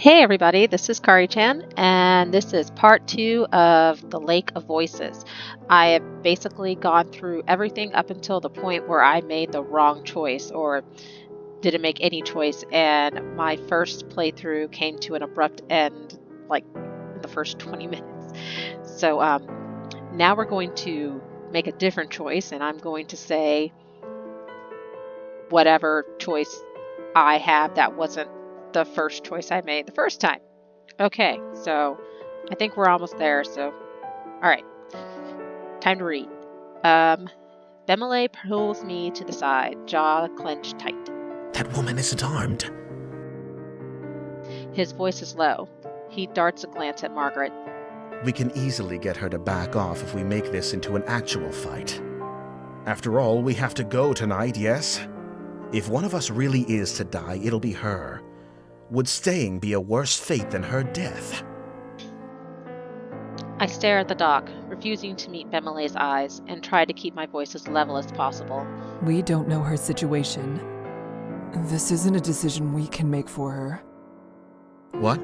Hey everybody, this is Kari-chan, and this is part 2 of The Lake of Voices. I have basically gone through everything up until the point where I made the wrong choice or didn't make any choice, and my first playthrough came to an abrupt end, like in the first 20 minutes. So now we're going to make a different choice, and I'm going to say whatever choice I have that wasn't the first choice I made the first time. Okay, so I think we're almost there, so alright. Time to read. Bemele pulls me to the side, jaw clenched tight. That woman isn't armed. His voice is low. He darts a glance at Margaret. We can easily get her to back off if we make this into an actual fight. After all, we have to go tonight, yes? If one of us really is to die, it'll be her. Would staying be a worse fate than her death? I stare at the dock, refusing to meet Bemele's eyes, and try to keep my voice as level as possible. We don't know her situation. This isn't a decision we can make for her. What?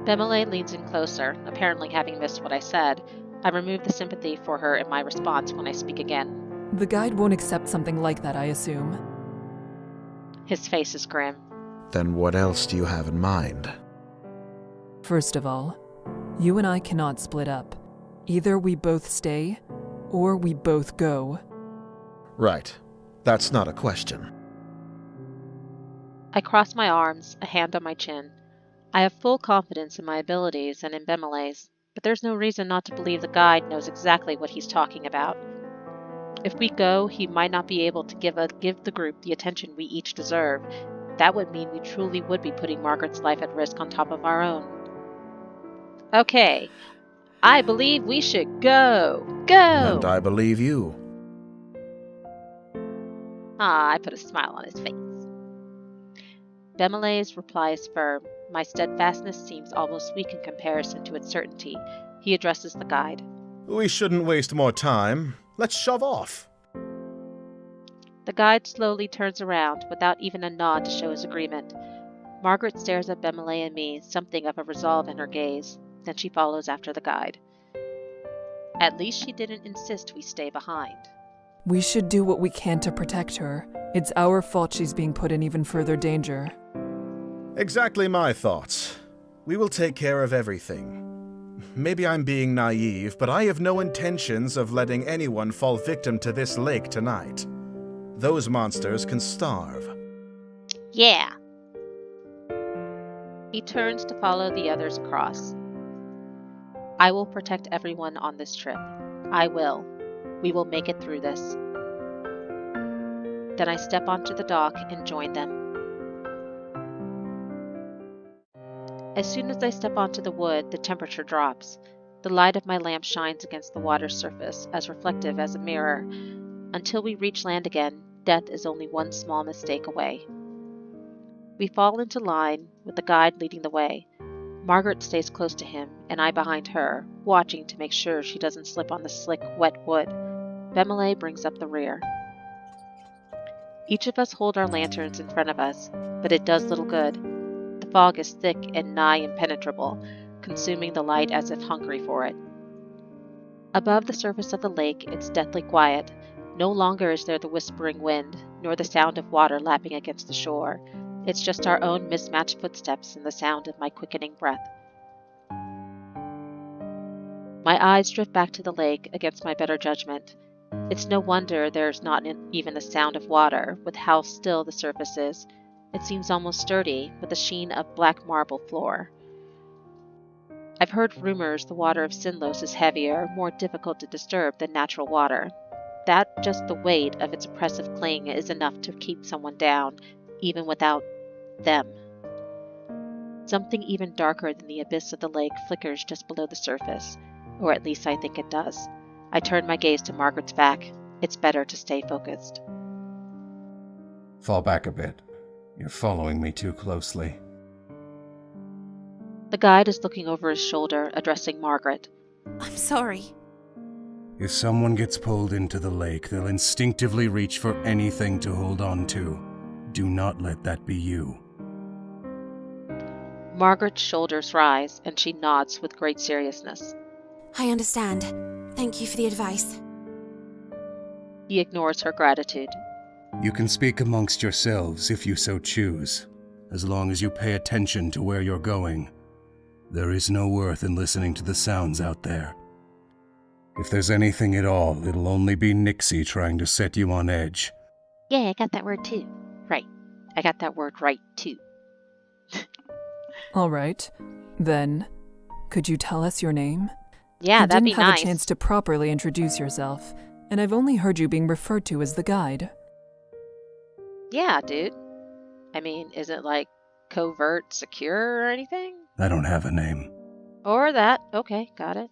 Bemele leans in closer, apparently having missed what I said. I remove the sympathy for her in my response when I speak again. The guide won't accept something like that, I assume. His face is grim. Then what else do you have in mind? First of all, you and I cannot split up. Either we both stay, or we both go. Right. That's not a question. I cross my arms, a hand on my chin. I have full confidence in my abilities and in Bemele's, but there's no reason not to believe the guide knows exactly what he's talking about. If we go, he might not be able to give the group the attention we each deserve. That would mean we truly would be putting Margaret's life at risk on top of our own. Okay, I believe we should go. Go! And I believe you. I put a smile on his face. Bemele's reply is firm. My steadfastness seems almost weak in comparison to its certainty. He addresses the guide. We shouldn't waste more time. Let's shove off. The guide slowly turns around, without even a nod to show his agreement. Margaret stares at Bemele and me, something of a resolve in her gaze. Then she follows after the guide. At least she didn't insist we stay behind. We should do what we can to protect her. It's our fault she's being put in even further danger. Exactly my thoughts. We will take care of everything. Maybe I'm being naive, but I have no intentions of letting anyone fall victim to this lake tonight. Those monsters can starve. Yeah. He turns to follow the others across. I will protect everyone on this trip. I will. We will make it through this. Then I step onto the dock and join them. As soon as I step onto the wood, the temperature drops. The light of my lamp shines against the water's surface, as reflective as a mirror. Until we reach land again, death is only one small mistake away. We fall into line, with the guide leading the way. Margaret stays close to him, and I behind her, watching to make sure she doesn't slip on the slick, wet wood. Bemele brings up the rear. Each of us hold our lanterns in front of us, but it does little good. The fog is thick and nigh impenetrable, consuming the light as if hungry for it. Above the surface of the lake, it's deathly quiet. No longer is there the whispering wind, nor the sound of water lapping against the shore. It's just our own mismatched footsteps and the sound of my quickening breath. My eyes drift back to the lake against my better judgment. It's no wonder there's not even a sound of water, with how still the surface is. It seems almost sturdy, with a sheen of black marble floor. I've heard rumors the water of Sinlos is heavier, more difficult to disturb than natural water. That just the weight of its oppressive cling is enough to keep someone down, even without them. Something even darker than the abyss of the lake flickers just below the surface, or at least I think it does. I turn my gaze to Margaret's back. It's better to stay focused. Fall back a bit. You're following me too closely. The guide is looking over his shoulder, addressing Margaret. I'm sorry. If someone gets pulled into the lake, they'll instinctively reach for anything to hold on to. Do not let that be you. Margaret's shoulders rise, and she nods with great seriousness. I understand. Thank you for the advice. He ignores her gratitude. You can speak amongst yourselves if you so choose, as long as you pay attention to where you're going. There is no worth in listening to the sounds out there. If there's anything at all, it'll only be Nixie trying to set you on edge. Yeah, I got that word too. Right. I got that word right too. All right. Then, could you tell us your name? Yeah, that'd be nice. You didn't have nice. a chance to properly introduce yourself, and I've only heard you being referred to as the guide. Yeah, dude. I mean, is it like covert, secure, or anything? I don't have a name. Or that. Okay, got it.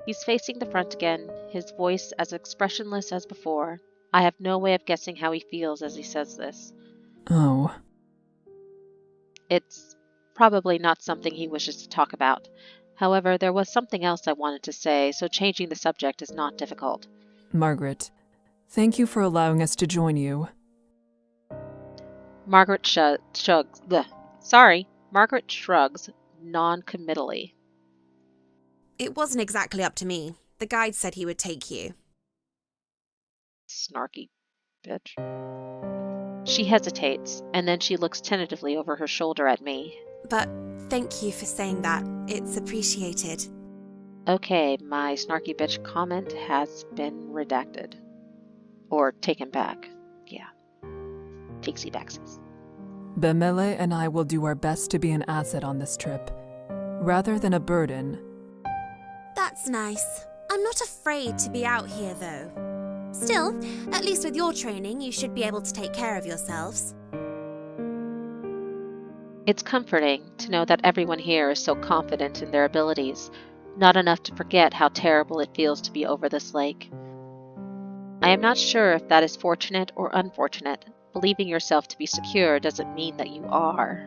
He's facing the front again, his voice as expressionless as before. I have no way of guessing how he feels as he says this. Oh. It's probably not something he wishes to talk about. However, there was something else I wanted to say, so changing the subject is not difficult. Margaret, thank you for allowing us to join you. Margaret shrugs. Sorry. Margaret shrugs non-committally. It wasn't exactly up to me. The guide said he would take you. Snarky bitch. She hesitates, and then she looks tentatively over her shoulder at me. But thank you for saying that. It's appreciated. Okay, my snarky bitch comment has been redacted. Or taken back. Yeah. Takesy backsies. Bemele and I will do our best to be an asset on this trip, rather than a burden. That's nice. I'm not afraid to be out here, though. Still, at least with your training, you should be able to take care of yourselves. It's comforting to know that everyone here is so confident in their abilities, not enough to forget how terrible it feels to be over this lake. I am not sure if that is fortunate or unfortunate. Believing yourself to be secure doesn't mean that you are.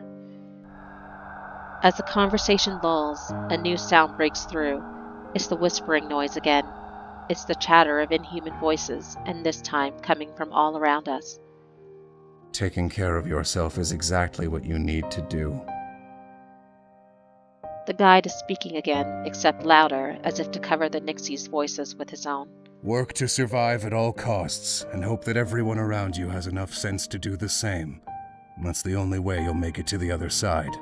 As the conversation lulls, a new sound breaks through. It's the whispering noise again. It's the chatter of inhuman voices, and this time coming from all around us. Taking care of yourself is exactly what you need to do. The guide is speaking again, except louder, as if to cover the Nixie's voices with his own. Work to survive at all costs, and hope that everyone around you has enough sense to do the same. That's the only way you'll make it to the other side.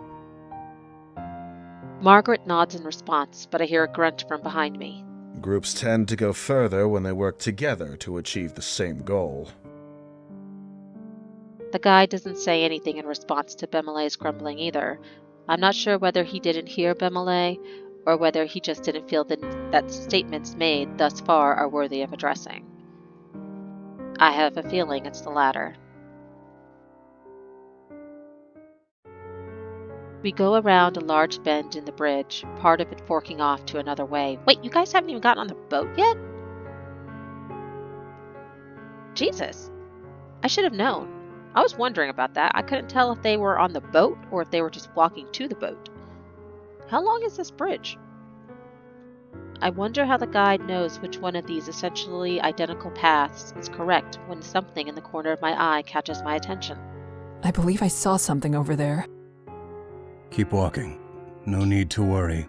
Margaret nods in response, but I hear a grunt from behind me. Groups tend to go further when they work together to achieve the same goal. The guide doesn't say anything in response to Bemele's grumbling either. I'm not sure whether he didn't hear Bemele, or whether he just didn't feel that statements made thus far are worthy of addressing. I have a feeling it's the latter. We go around a large bend in the bridge, part of it forking off to another way. Wait, you guys haven't even gotten on the boat yet? Jesus. I should have known. I was wondering about that. I couldn't tell if they were on the boat or if they were just walking to the boat. How long is this bridge? I wonder how the guide knows which one of these essentially identical paths is correct when something in the corner of my eye catches my attention. I believe I saw something over there. Keep walking. No need to worry.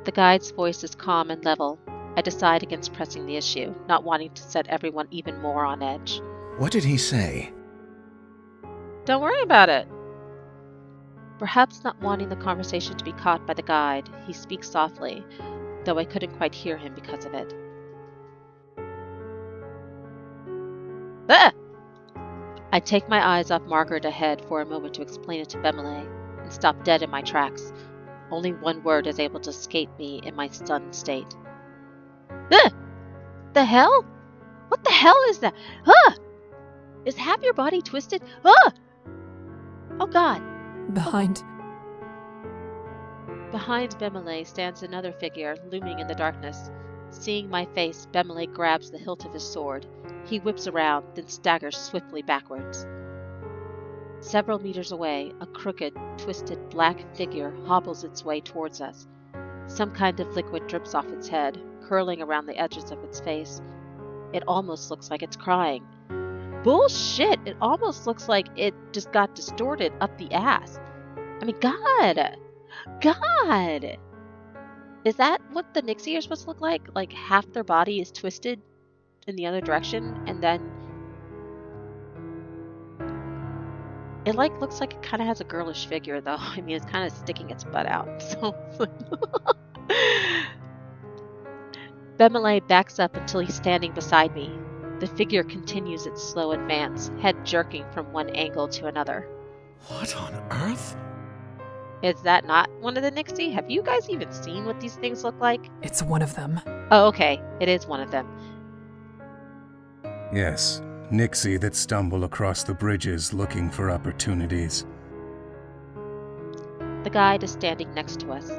The guide's voice is calm and level. I decide against pressing the issue, not wanting to set everyone even more on edge. What did he say? Don't worry about it. Perhaps not wanting the conversation to be caught by the guide, he speaks softly, though I couldn't quite hear him because of it. Ah! I take my eyes off Margaret ahead for a moment to explain it to Bemele, and stop dead in my tracks. Only one word is able to escape me in my stunned state. Ah! The hell? What the hell is that? Ah! Is half your body twisted? Ah! Oh God! Behind Bemele stands another figure, looming in the darkness. Seeing my face, Bemele grabs the hilt of his sword. He whips around, then staggers swiftly backwards. Several meters away, a crooked, twisted black figure hobbles its way towards us. Some kind of liquid drips off its head, curling around the edges of its face. It almost looks like it's crying. Bullshit! It almost looks like it just got distorted up the ass. I mean, God! God! Is that what the Nixie are supposed to look like? Like half their body is twisted in the other direction, and then it like looks like it kind of has a girlish figure, though. I mean, it's kind of sticking its butt out. So Bemele backs up until he's standing beside me. The figure continues its slow advance, head jerking from one angle to another. What on earth? Is that not one of the Nixie? Have you guys even seen what these things look like? It's one of them. Oh, okay. It is one of them. Yes, Nixie that stumble across the bridges looking for opportunities. The guide is standing next to us.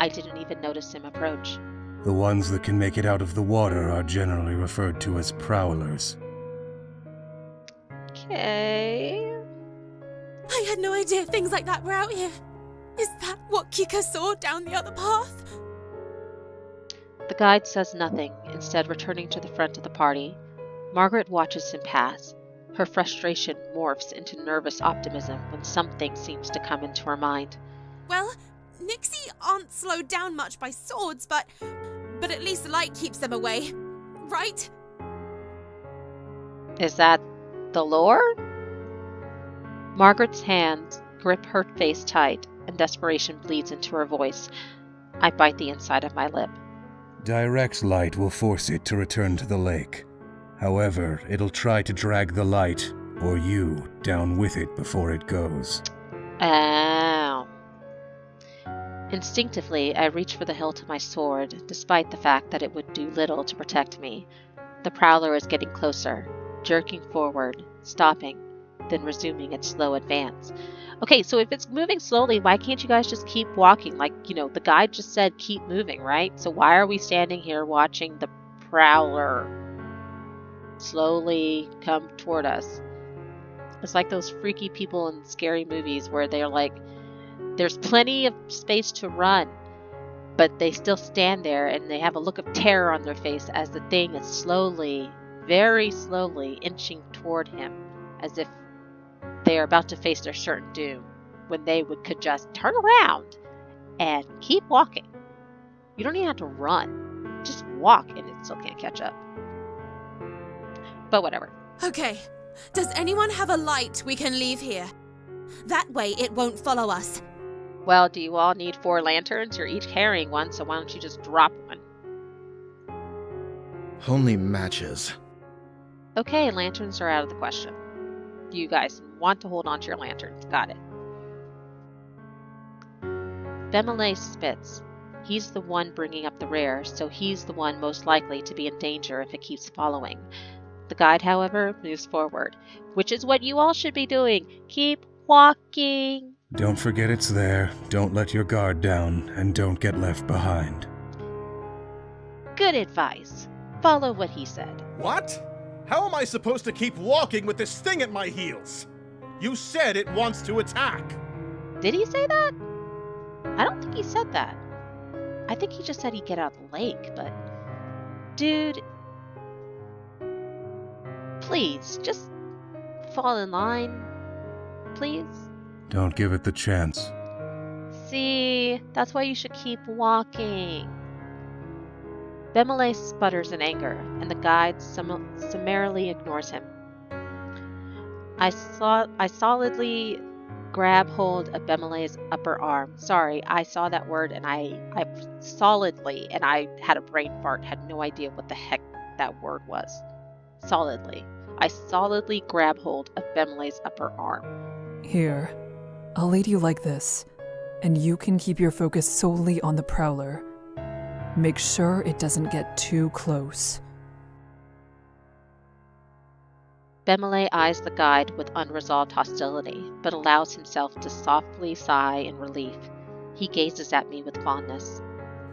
I didn't even notice him approach. The ones that can make it out of the water are generally referred to as prowlers. Okay. I had no idea things like that were out here. Is that what Kika saw down the other path? The guide says nothing, instead returning to the front of the party. Margaret watches him pass. Her frustration morphs into nervous optimism when something seems to come into her mind. Well, Nixie aren't slowed down much by swords, but at least the light keeps them away, right? Is that the lore? Margaret's hands grip her face tight, and desperation bleeds into her voice. I bite the inside of my lip. Direct light will force it to return to the lake. However, it'll try to drag the light, or you, down with it before it goes. Ow. Instinctively, I reach for the hilt of my sword, despite the fact that it would do little to protect me. The prowler is getting closer, jerking forward, stopping, then resuming its slow advance. Okay, so if it's moving slowly, why can't you guys just keep walking? Like, the guide just said keep moving, right? So why are we standing here watching the prowler slowly come toward us? It's like those freaky people in scary movies where they're like, there's plenty of space to run, but they still stand there and they have a look of terror on their face as the thing is slowly, very slowly inching toward him, as if they are about to face their certain doom, when they could just turn around and keep walking. You don't even have to run. Just walk and it still can't catch up. But whatever. Okay, does anyone have a light we can leave here? That way it won't follow us. Well, do you all need 4 lanterns? You're each carrying one, so why don't you just drop one? Only matches. Okay, lanterns are out of the question. You guys want to hold on to your lanterns. Got it. Bemele spits. He's the one bringing up the rear, so he's the one most likely to be in danger if it keeps following. The guide, however, moves forward, which is what you all should be doing. Keep walking. Don't forget it's there, don't let your guard down, and don't get left behind. Good advice. Follow what he said. What? How am I supposed to keep walking with this thing at my heels? You said it wants to attack. Did he say that? I don't think he said that. I think he just said he'd get out of the lake, but... Dude... Please, just fall in line. Please? Don't give it the chance. See, that's why you should keep walking. Bemele sputters in anger, and the guide summarily ignores him. I solidly grab hold of Bemele's upper arm. Sorry, I saw that word and I solidly, and I had a brain fart, had no idea what the heck that word was. Solidly. I solidly grab hold of Bemele's upper arm. Here, I'll lead you like this, and you can keep your focus solely on the prowler. Make sure it doesn't get too close. Bemele eyes the guide with unresolved hostility, but allows himself to softly sigh in relief. He gazes at me with fondness.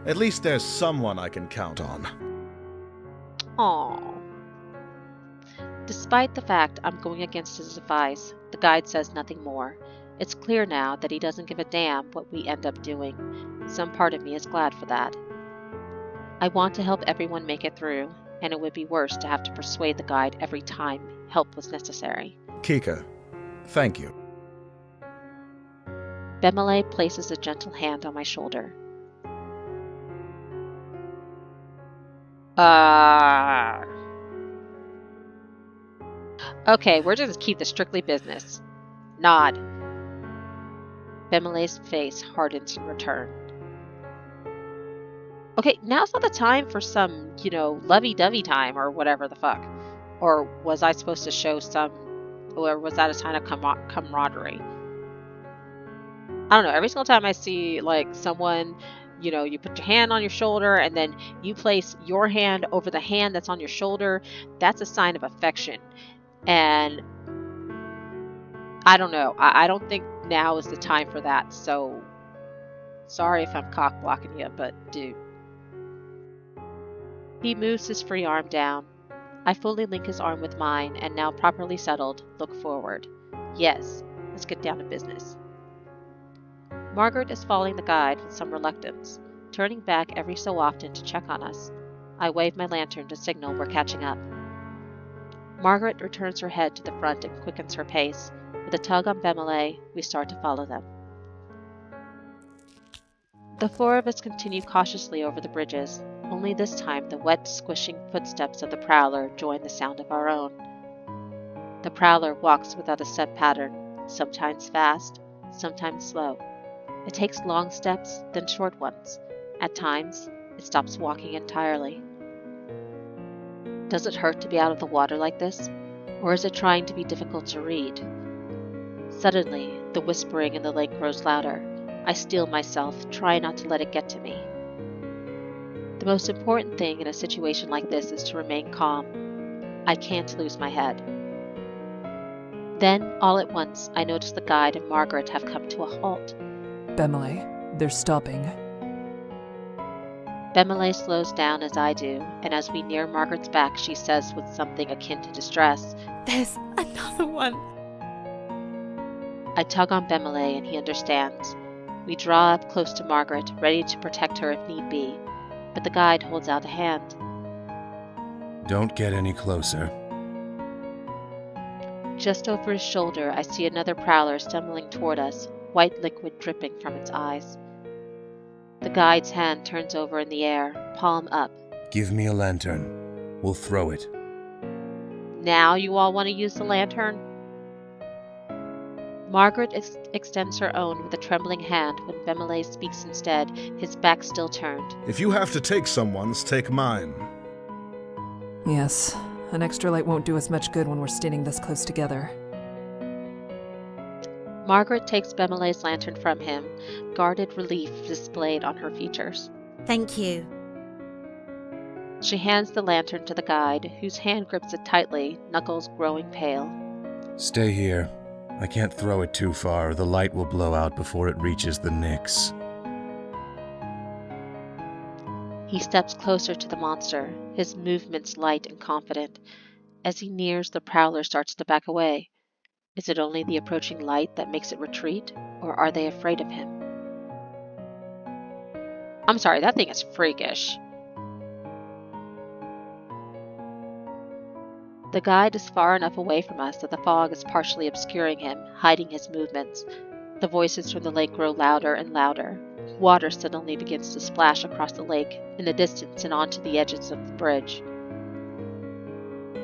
At least there's someone I can count on. Aww. Despite the fact I'm going against his advice, the guide says nothing more. It's clear now that he doesn't give a damn what we end up doing. Some part of me is glad for that. I want to help everyone make it through, and it would be worse to have to persuade the guide every time help was necessary. Kika, thank you. Bemele places a gentle hand on my shoulder. Okay, we're just keep this strictly business. Nod. Bemele's face hardens in return. Okay, now's not the time for some, lovey-dovey time or whatever the fuck. Or was I supposed to show or was that a sign of camaraderie? I don't know, every single time I see, someone, you put your hand on your shoulder and then you place your hand over the hand that's on your shoulder, that's a sign of affection. And I don't know, I don't think now is the time for that, so sorry if I'm cock blocking you, but dude. He moves his free arm down. I fully link his arm with mine and now properly settled, look forward. Yes, let's get down to business. Margaret is following the guide with some reluctance, turning back every so often to check on us. I wave my lantern to signal we're catching up. Margaret returns her head to the front and quickens her pace. With a tug on Bemele, we start to follow them. The four of us continue cautiously over the bridges, only this time the wet, squishing footsteps of the prowler join the sound of our own. The prowler walks without a set pattern, sometimes fast, sometimes slow. It takes long steps, then short ones. At times, it stops walking entirely. Does it hurt to be out of the water like this? Or is it trying to be difficult to read? Suddenly, the whispering in the lake grows louder. I steel myself, try not to let it get to me. The most important thing in a situation like this is to remain calm. I can't lose my head. Then, all at once, I notice the guide and Margaret have come to a halt. Bemele, they're stopping. Bemele slows down as I do, and as we near Margaret's back, she says with something akin to distress, There's another one. I tug on Bemele and he understands. We draw up close to Margaret, ready to protect her if need be, but the guide holds out a hand. Don't get any closer. Just over his shoulder, I see another prowler stumbling toward us, white liquid dripping from its eyes. The guide's hand turns over in the air, palm up. Give me a lantern. We'll throw it. Now you all want to use the lantern? Margaret extends her own with a trembling hand when Bemele speaks instead, his back still turned. If you have to take someone's, take mine. Yes, an extra light won't do us much good when we're standing this close together. Margaret takes Bemele's lantern from him, guarded relief displayed on her features. Thank you. She hands the lantern to the guide, whose hand grips it tightly, knuckles growing pale. Stay here. I can't throw it too far, or the light will blow out before it reaches the Nyx. He steps closer to the monster, his movements light and confident. As he nears, the prowler starts to back away. Is it only the approaching light that makes it retreat, or are they afraid of him? I'm sorry, that thing is freakish. The guide is far enough away from us that the fog is partially obscuring him, hiding his movements. The voices from the lake grow louder and louder. Water suddenly begins to splash across the lake, in the distance and onto the edges of the bridge.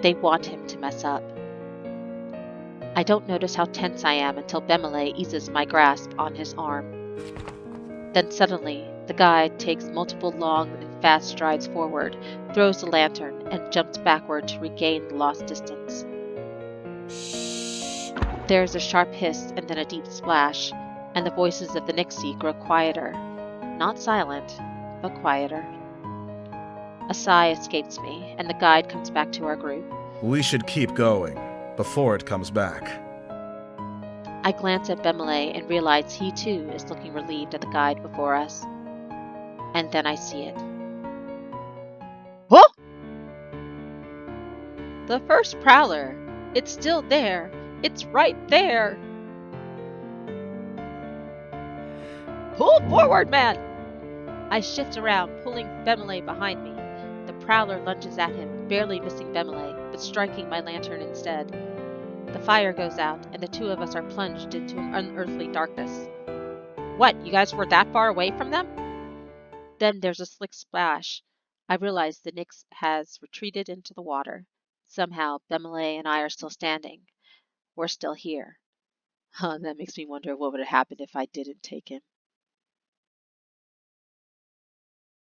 They want him to mess up. I don't notice how tense I am until Bemele eases my grasp on his arm. Then suddenly, the guide takes multiple long and fast strides forward, throws the lantern, and jumps backward to regain the lost distance. There is a sharp hiss and then a deep splash, and the voices of the Nixie grow quieter. Not silent, but quieter. A sigh escapes me, and the guide comes back to our group. We should keep going, before it comes back. I glance at Bemele and realize he too is looking relieved at the guide before us. And then I see it. Whoa! The first prowler! It's still there! It's right there! Pull forward, man! I shift around, pulling Bemele behind me. The prowler lunges at him, barely missing Bemele, but striking my lantern instead. The fire goes out, and the two of us are plunged into an unearthly darkness. What, you guys were that far away from them? Then there's a slick splash. I realize the Nyx has retreated into the water. Somehow, Bemele and I are still standing. We're still here. That makes me wonder what would have happened if I didn't take him.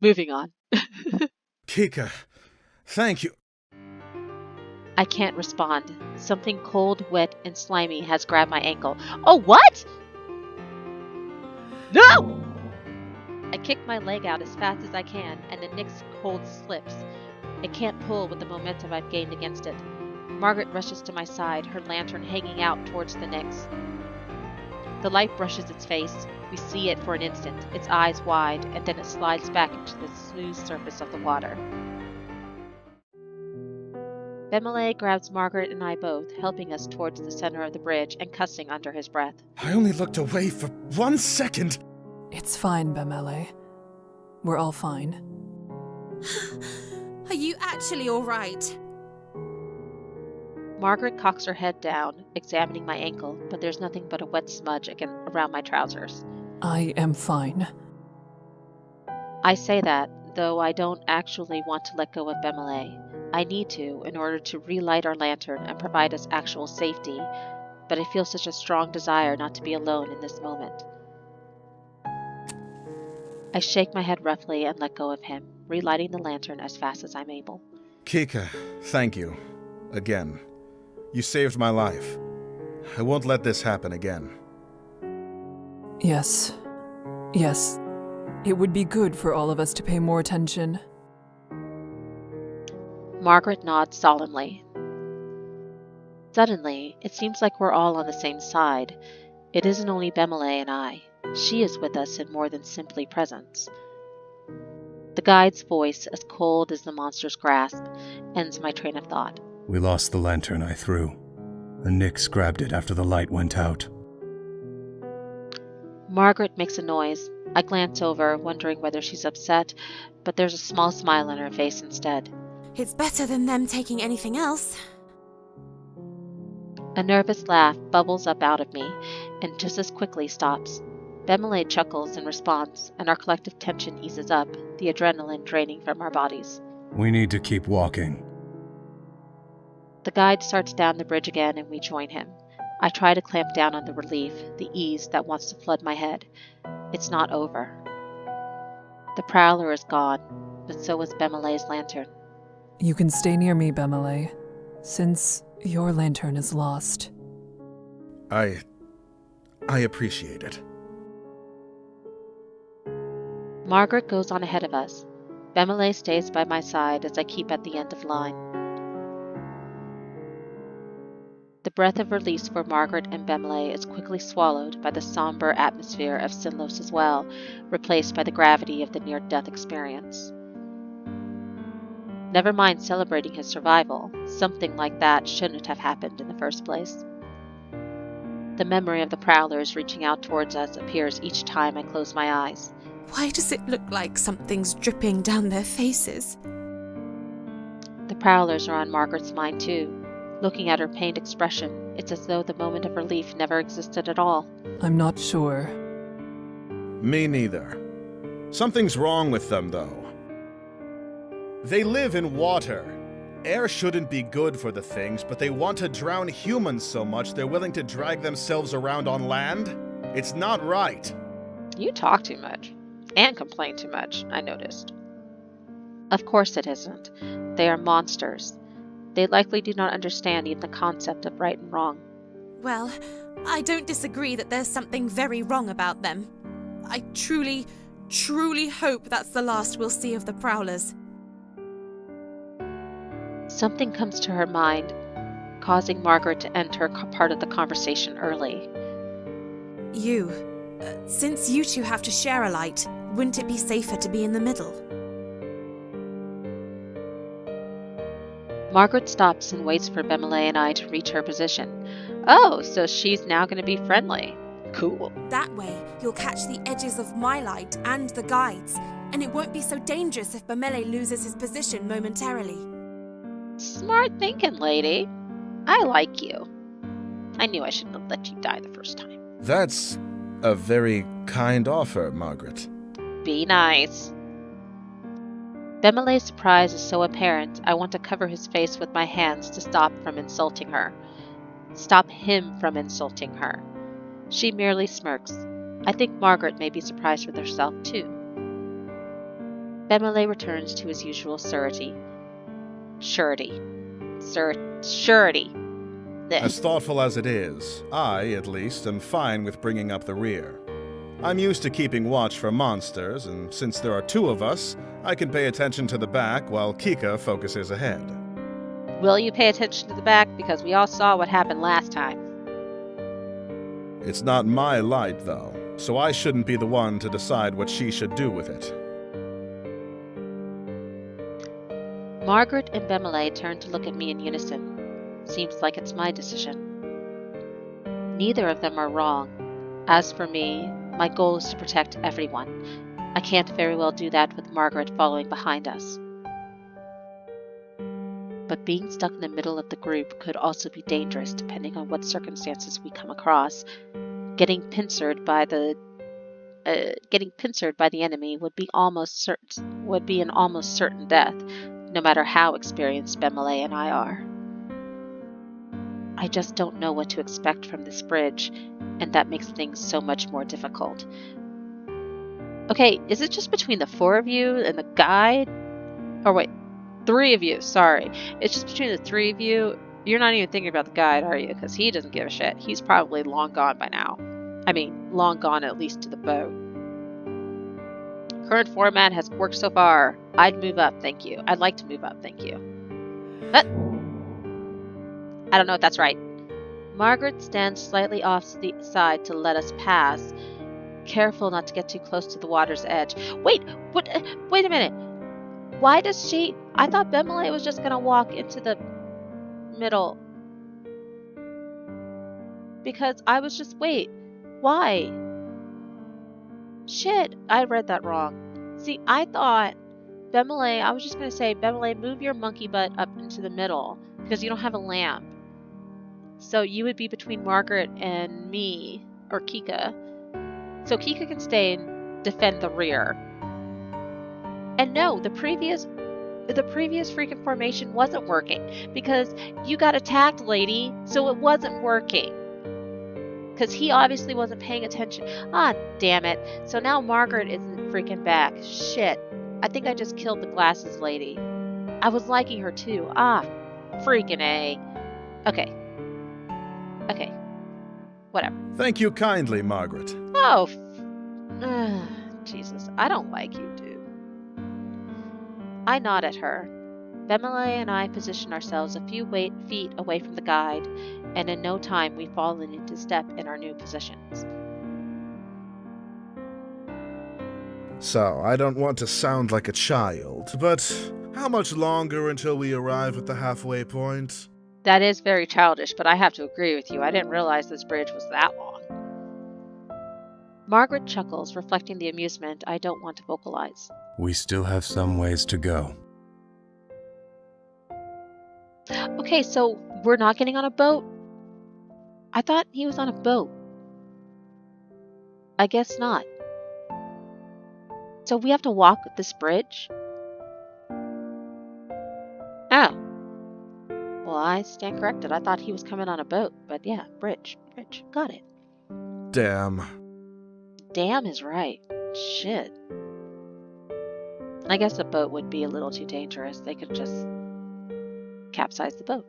Moving on. Kika, thank you. I can't respond. Something cold, wet, and slimy has grabbed my ankle. Oh, what? No! I kick my leg out as fast as I can, and the Nyx hold slips. It can't pull with the momentum I've gained against it. Margaret rushes to my side, her lantern hanging out towards the Nyx. The light brushes its face. We see it for an instant, its eyes wide, and then it slides back into the smooth surface of the water. Bemele grabs Margaret and I both, helping us towards the center of the bridge and cussing under his breath. I only looked away for 1 second. It's fine, Bemele. We're all fine. Are you actually all right? Margaret cocks her head down, examining my ankle, but there's nothing but a wet smudge around my trousers. I am fine. I say that, though I don't actually want to let go of Bemele. I need to in order to relight our lantern and provide us actual safety, but I feel such a strong desire not to be alone in this moment. I shake my head roughly and let go of him, relighting the lantern as fast as I'm able. Kika, thank you. Again. You saved my life. I won't let this happen again. Yes. Yes. It would be good for all of us to pay more attention. Margaret nods solemnly. Suddenly, it seems like we're all on the same side. It isn't only Bemele and I. She is with us in more than simply presence. The guide's voice, as cold as the monster's grasp, ends my train of thought. We lost the lantern I threw. The Nyx grabbed it after the light went out. Margaret makes a noise. I glance over, wondering whether she's upset, but there's a small smile on her face instead. It's better than them taking anything else. A nervous laugh bubbles up out of me, and just as quickly stops. Bemele chuckles in response, and our collective tension eases up, the adrenaline draining from our bodies. We need to keep walking. The guide starts down the bridge again, and we join him. I try to clamp down on the relief, the ease that wants to flood my head. It's not over. The prowler is gone, but so is Bemele's lantern. You can stay near me, Bemele, since your lantern is lost. I appreciate it. Margaret goes on ahead of us. Bemele stays by my side as I keep at the end of line. The breath of release for Margaret and Bemele is quickly swallowed by the somber atmosphere of Sinlos' well, replaced by the gravity of the near-death experience. Never mind celebrating his survival, something like that shouldn't have happened in the first place. The memory of the prowlers reaching out towards us appears each time I close my eyes. Why does it look like something's dripping down their faces? The prowlers are on Margaret's mind too. Looking at her pained expression, it's as though the moment of relief never existed at all. I'm not sure. Me neither. Something's wrong with them, though. They live in water. Air shouldn't be good for the things, but they want to drown humans so much they're willing to drag themselves around on land? It's not right. You talk too much. And complain too much, I noticed. Of course it isn't. They are monsters. They likely do not understand even the concept of right and wrong. Well, I don't disagree that there's something very wrong about them. I truly, truly hope that's the last we'll see of the prowlers. Something comes to her mind, causing Margaret to enter part of the conversation early. Since you two have to share a light, wouldn't it be safer to be in the middle? Margaret stops and waits for Bemele and I to reach her position. Oh, so she's now going to be friendly. Cool. That way, you'll catch the edges of my light and the guides. and it won't be so dangerous if Bemele loses his position momentarily. Smart thinking, lady. I like you. I knew I shouldn't have let you die the first time. That's a very kind offer, Margaret. Be nice. Bemele's surprise is so apparent, I want to cover his face with my hands to stop from insulting her. Stop him from insulting her. She merely smirks. I think Margaret may be surprised with herself, too. Bemele returns to his usual surety. Surety. As thoughtful as it is, I, at least, am fine with bringing up the rear. I'm used to keeping watch for monsters, and since there are two of us, I can pay attention to the back while Kika focuses ahead. Will you pay attention to the back? Because we all saw what happened last time. It's not my light, though, so I shouldn't be the one to decide what she should do with it. Margaret and Bemele turn to look at me in unison. Seems like it's my decision. Neither of them are wrong. As for me, my goal is to protect everyone. I can't very well do that with Margaret following behind us. But being stuck in the middle of the group could also be dangerous depending on what circumstances we come across. Getting pincered by the enemy would be an almost certain death, no matter how experienced Bemele and I are. I just don't know what to expect from this bridge, and that makes things so much more difficult. Okay, is it just between the four of you and the guide? Or wait, three of you, sorry. It's just between the three of you. You're not even thinking about the guide, are you? Because he doesn't give a shit. He's probably long gone by now. I mean, long gone at least to the boat. Current format has worked so far. I'd move up, thank you. I'd like to move up, thank you. But I don't know if that's right. Margaret stands slightly off the side to let us pass, careful not to get too close to the water's edge. Wait a minute. Why does she... I thought Bemele was just going to walk into the middle. Because I was just... Wait. Why? Shit, I read that wrong. See, I thought Bemele... I was just going to say, Bemele, move your monkey butt up into the middle. Because you don't have a lamp. So you would be between Margaret and me, or Kika. So Kika can stay and defend the rear. And no, the previous freaking formation wasn't working. Because you got attacked, lady, so it wasn't working. Because he obviously wasn't paying attention. Ah, damn it. So now Margaret isn't freaking back. Shit. I think I just killed the glasses lady. I was liking her too. Ah, freaking A. Okay. Whatever. Thank you kindly, Margaret. Oh, Jesus. I don't like you, dude. I nod at her. Bemele and I position ourselves a few feet away from the guide, and in no time we've fallen into step in our new positions. So, I don't want to sound like a child, but how much longer until we arrive at the halfway point? That is very childish, but I have to agree with you. I didn't realize this bridge was that long. Margaret chuckles, reflecting the amusement I don't want to vocalize. We still have some ways to go. Okay, so we're not getting on a boat? I thought he was on a boat. I guess not. So we have to walk this bridge? Oh. Well, I stand corrected. I thought he was coming on a boat, but yeah, bridge. Got it. Damn. Damn is right. Shit. I guess a boat would be a little too dangerous. They could just capsize the boat.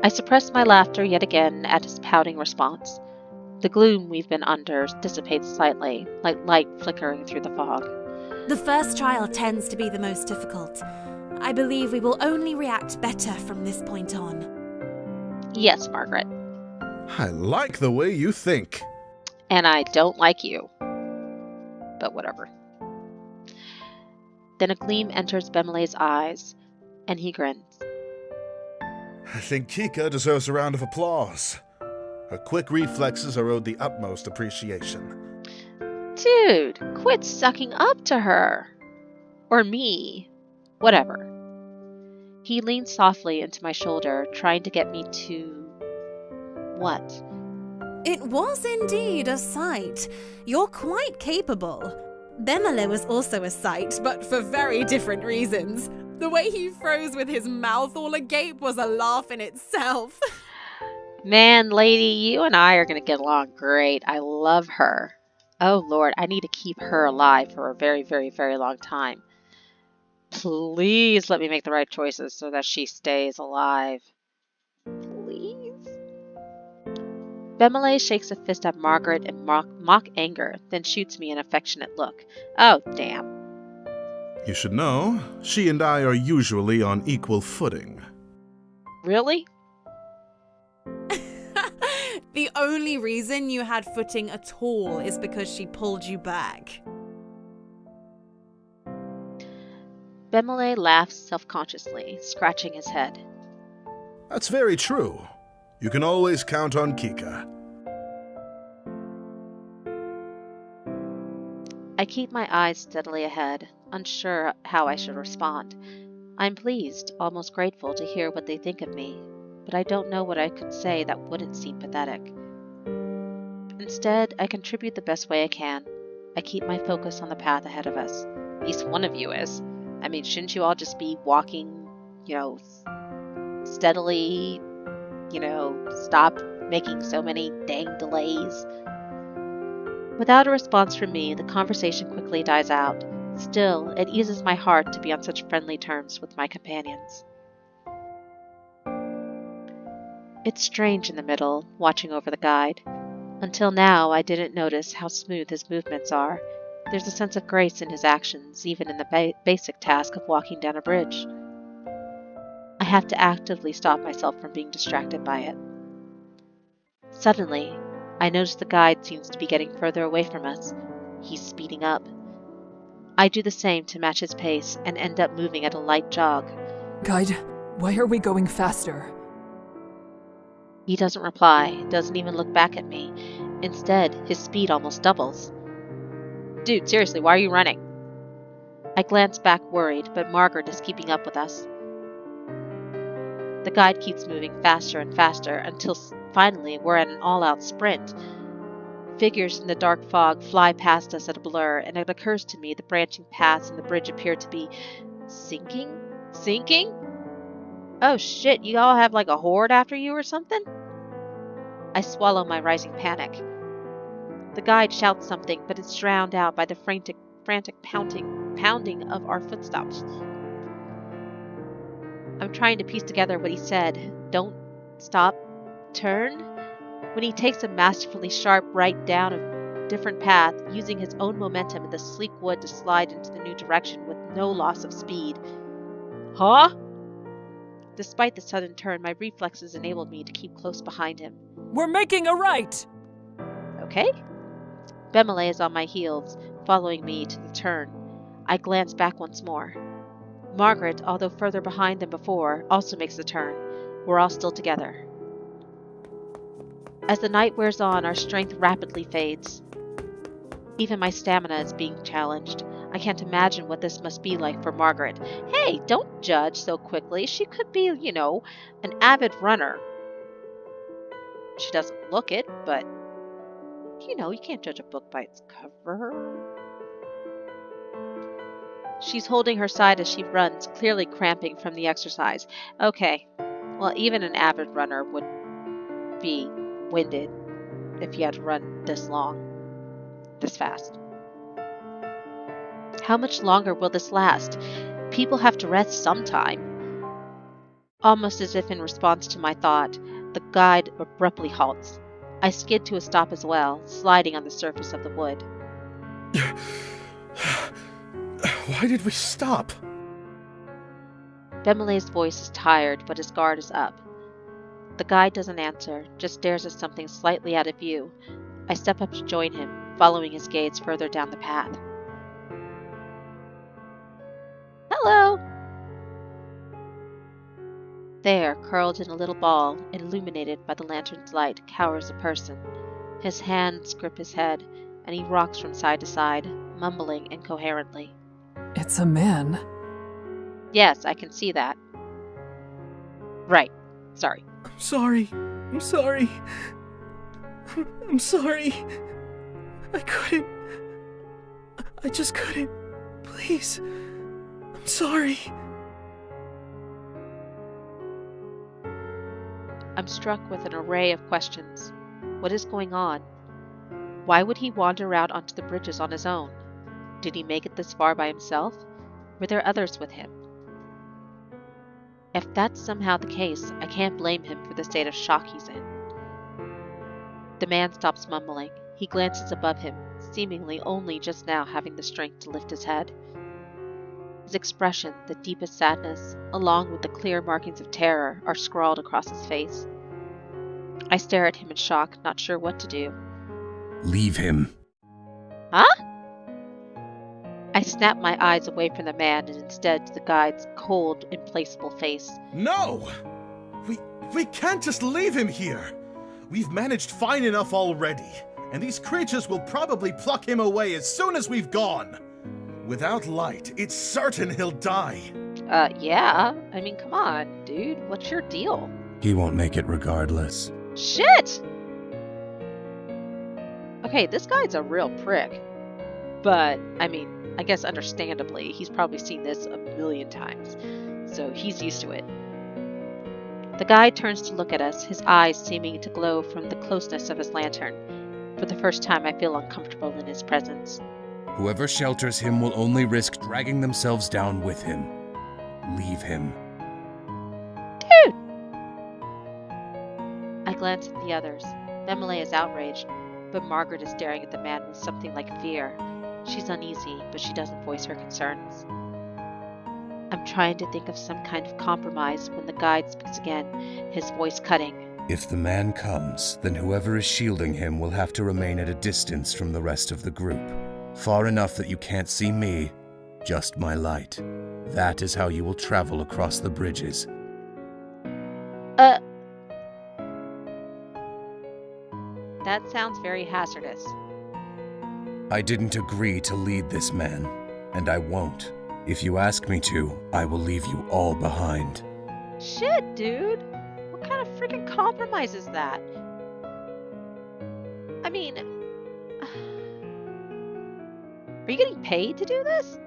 I suppress my laughter yet again at his pouting response. The gloom we've been under dissipates slightly, like light flickering through the fog. The first trial tends to be the most difficult. I believe we will only react better from this point on. Yes, Margaret. I like the way you think. And I don't like you. But whatever. Then a gleam enters Bemele's eyes, and he grins. I think Kika deserves a round of applause. Her quick reflexes are owed the utmost appreciation. Dude, quit sucking up to her. Or me. Whatever. He leaned softly into my shoulder, trying to get me to... what? It was indeed a sight. You're quite capable. Bemele was also a sight, but for very different reasons. The way he froze with his mouth all agape was a laugh in itself. Man, lady, you and I are going to get along great. I love her. Oh, Lord, I need to keep her alive for a very, very, very long time. Please let me make the right choices so that she stays alive. Please. Bemele shakes a fist at Margaret in mock anger, then shoots me an affectionate look. Oh, damn. You should know, she and I are usually on equal footing. Really? The only reason you had footing at all is because she pulled you back. Bemele laughs self-consciously, scratching his head. That's very true. You can always count on Kika. I keep my eyes steadily ahead, unsure how I should respond. I'm pleased, almost grateful to hear what they think of me, but I don't know what I could say that wouldn't seem pathetic. Instead, I contribute the best way I can. I keep my focus on the path ahead of us. At least one of you is. I mean, shouldn't you all just be walking, steadily, stop making so many dang delays? Without a response from me, the conversation quickly dies out. Still, it eases my heart to be on such friendly terms with my companions. It's strange in the middle, watching over the guide. Until now, I didn't notice how smooth his movements are. There's a sense of grace in his actions, even in the basic task of walking down a bridge. I have to actively stop myself from being distracted by it. Suddenly, I notice the guide seems to be getting further away from us. He's speeding up. I do the same to match his pace and end up moving at a light jog. Guide, why are we going faster? He doesn't reply, doesn't even look back at me. Instead, his speed almost doubles. Dude, seriously, why are you running? I glance back worried, but Margaret is keeping up with us. The guide keeps moving faster and faster until finally we're at an all-out sprint. Figures in the dark fog fly past us at a blur, and it occurs to me the branching paths and the bridge appear to be sinking? Sinking? Oh shit, you all have like a horde after you or something? I swallow my rising panic. The guide shouts something, but it's drowned out by the frantic pounding of our footsteps. I'm trying to piece together what he said. Don't stop, turn. When he takes a masterfully sharp right down a different path, using his own momentum in the sleek wood to slide into the new direction with no loss of speed. Huh? Despite the sudden turn, my reflexes enabled me to keep close behind him. We're making a right! Okay? Bemele is on my heels, following me to the turn. I glance back once more. Margaret, although further behind than before, also makes the turn. We're all still together. As the night wears on, our strength rapidly fades. Even my stamina is being challenged. I can't imagine what this must be like for Margaret. Hey, don't judge so quickly. She could be, an avid runner. She doesn't look it, but, you can't judge a book by its cover. She's holding her side as she runs, clearly cramping from the exercise. Okay, well, even an avid runner would be winded if you had to run this long, this fast. How much longer will this last? People have to rest sometime. Almost as if in response to my thought, the guide abruptly halts. I skid to a stop as well, sliding on the surface of the wood. Why did we stop? Bemele's voice is tired, but his guard is up. The guide doesn't answer, just stares at something slightly out of view. I step up to join him, following his gaze further down the path. Hello! There, curled in a little ball, illuminated by the lantern's light, cowers a person. His hands grip his head. and he rocks from side to side, mumbling incoherently. It's a man. Yes, I can see that. Right. Sorry. I'm sorry. I'm sorry. I'm sorry. I couldn't. I just couldn't. Please. I'm sorry. I'm struck with an array of questions. What is going on? Why would he wander out onto the bridges on his own? Did he make it this far by himself? Were there others with him? If that's somehow the case, I can't blame him for the state of shock he's in. The man stops mumbling. He glances above him, seemingly only just now having the strength to lift his head. His expression, the deepest sadness, along with the clear markings of terror, are scrawled across his face. I stare at him in shock, not sure what to do. Leave him. Huh? I snap my eyes away from the man and instead to the guide's cold, implacable face. No! We can't just leave him here! We've managed fine enough already, and these creatures will probably pluck him away as soon as we've gone. Without light, it's certain he'll die. Yeah. I mean, come on, dude. What's your deal? He won't make it regardless. Shit! Okay, this guy's a real prick. But, I mean, I guess understandably, he's probably seen this a million times. So he's used to it. The guide turns to look at us, his eyes seeming to glow from the closeness of his lantern. For the first time, I feel uncomfortable in his presence. Whoever shelters him will only risk dragging themselves down with him. Leave him. Dude! I glance at the others. Bemele is outraged, but Margaret is staring at the man with something like fear. She's uneasy, but she doesn't voice her concerns. I'm trying to think of some kind of compromise when the guide speaks again, his voice cutting. If the man comes, then whoever is shielding him will have to remain at a distance from the rest of the group. Far enough that you can't see me, just my light. That is how you will travel across the bridges. That sounds very hazardous. I didn't agree to lead this man, and I won't. If you ask me to, I will leave you all behind. Shit, dude! What kind of freaking compromise is that? I mean, are you getting paid to do this?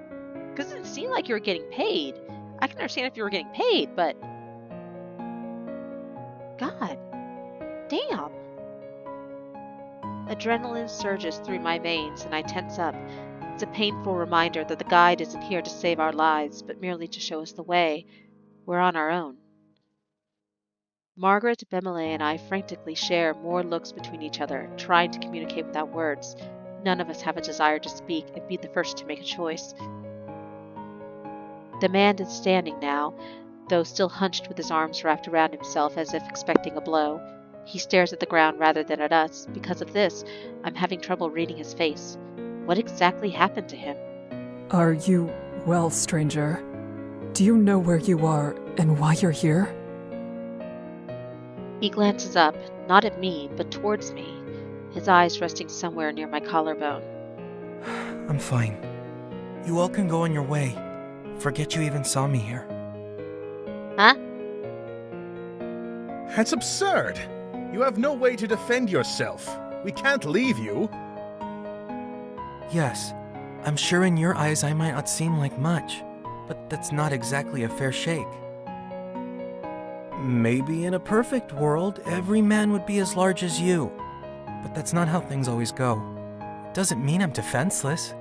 Because it didn't seem like you were getting paid. I can understand if you were getting paid, but... God. Damn. Adrenaline surges through my veins and I tense up. It's a painful reminder that the guide isn't here to save our lives, but merely to show us the way. We're on our own. Margaret, Bemele, and I frantically share more looks between each other, trying to communicate without words. None of us have a desire to speak and be the first to make a choice. The man is standing now, though still hunched with his arms wrapped around himself as if expecting a blow. He stares at the ground rather than at us. Because of this, I'm having trouble reading his face. What exactly happened to him? Are you well, stranger? Do you know where you are and why you're here? He glances up, not at me, but towards me, his eyes resting somewhere near my collarbone. I'm fine. You all can go on your way. Forget you even saw me here. Huh? That's absurd. You have no way to defend yourself. We can't leave you. Yes, I'm sure in your eyes I might not seem like much, but that's not exactly a fair shake. Maybe in a perfect world, every man would be as large as you, but that's not how things always go. It doesn't mean I'm defenseless.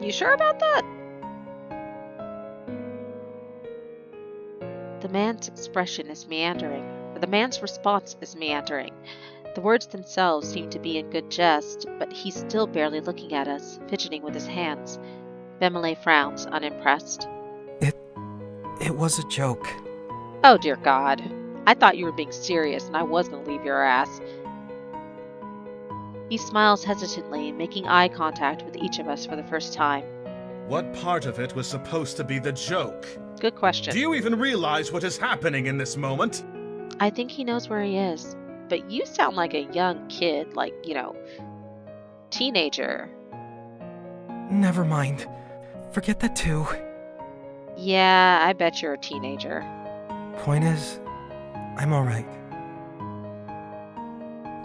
You sure about that? The man's expression is meandering, or the man's response is meandering. The words themselves seem to be in good jest, but he's still barely looking at us, fidgeting with his hands. Bemele frowns, unimpressed. It was a joke. Oh dear God. I thought you were being serious and I was going to leave your ass. He smiles hesitantly, making eye contact with each of us for the first time. What part of it was supposed to be the joke? Good question. Do you even realize what is happening in this moment? I think he knows where he is. but you sound like a young kid, like, teenager. Never mind. Forget that too. Yeah, I bet you're a teenager. Point is, I'm alright.